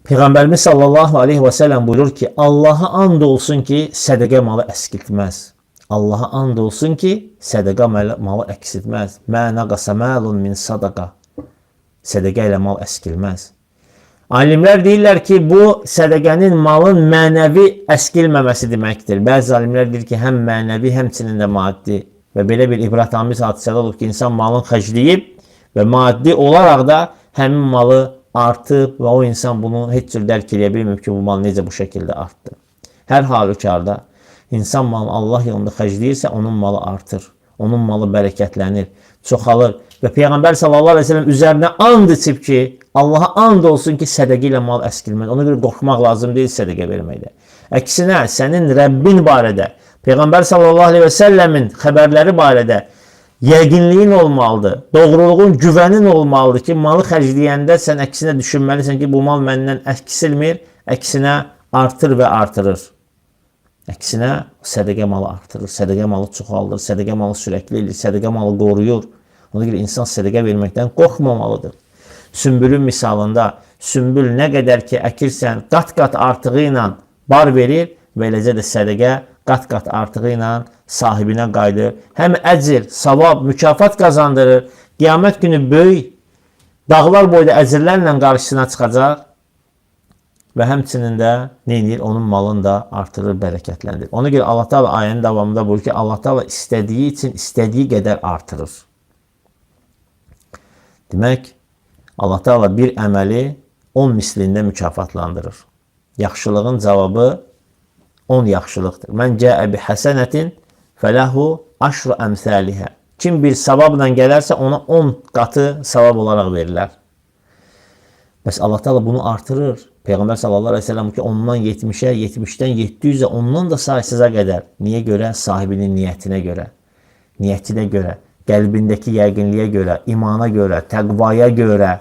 Peygamberimiz sallallahu aleyhi ve sellem buyurur ki Allah'a and olsun ki sədəqə malı əskiltməz. Allah'a and olsun ki sədəqə malı əskiltməz. Mə nəqəsə məlun min sadaqa. Sədəqə ilə mal əskilməz. Alimlər deyirlər ki, bu sədəqənin malın mənəvi əskilməməsi deməkdir. Bəzi alimlər deyir ki, həm mənəvi, həmçinin də maddi. Və belə bir ibrətamiz hadisələr olub ki, insan malın xərcləyib və maddi olaraq da həmin malı artıb və o insan bunu heç cür dərk edə bilmir ki, bu mal necə bu şəkildə artdı. Hər halükarda insan malını Allah yolunda xərcləyirsə, onun malı artır. Onun malı bərəkətlənir, çoxalır. Və Peyğəmbər sallallahu aleyhi ve sellem üzərinə and içib ki, Allaha and olsun ki, sədəqə ilə mal əskilməz. Ona görə qorxmaq lazım deyil sədəqə verməkdə. Əksinə, sənin Rəbbin barədə, Peyğəmbər sallallahu aleyhi ve sellemin xəbərləri barədə yəqinliyin olmalıdır, doğruluğun, güvənin olmalıdır ki, malı xərcləyəndə sən əksinə düşünməlisən ki, bu mal məndən əksilmir, əksinə artır və artırır. Əksinə sədəqə malı artırır, sədəqə malı çoxaldır, sədəqə malı sürəkli edir, sədəqə malı qoruyur. Ona görə insan sədəqə verməkdən qorxmamalıdır. Sümbülün misalında, sümbül nə qədər ki əkirsən, qat-qat artığı ilə bar verir və eləcə də sədəqə qat-qat artığı ilə sahibinə qayıdır. Həm əcr, savab, mükafat qazandırır. Qiyamət günü böyük dağlar boyda əcrlərlə qarşısına çıxacaq və həmçinin də neyinir? Onun malını da artırır, bərəkətləndirir. Ona görə Allah Teala ayənin davamında buyurur ki, Allah Teala istədiyi üçün istədiyi qədər artırır. Demək, Allah Teala bir əməli 10 mislində mükafatlandırır. Yaxşılığın cavabı 10 yaxşılıqdır. Mən cəə bi həsənətin fələhu aşru əmsəlihə. Kim bir savabla gələrsə ona 10 qatı savab olaraq verilər. Bəs Allah Teala bunu artırır. Peyğəmbər sallallahu aleyhi ve sellem ki ondan 70'ə, 70'dən 700'ə, ondan da saysıza qədər. Niyə görə? Sahibinin niyyətinə görə. Niyyətinə görə, qəlbindəki yəqinliyə görə, imana görə, təqvaya görə.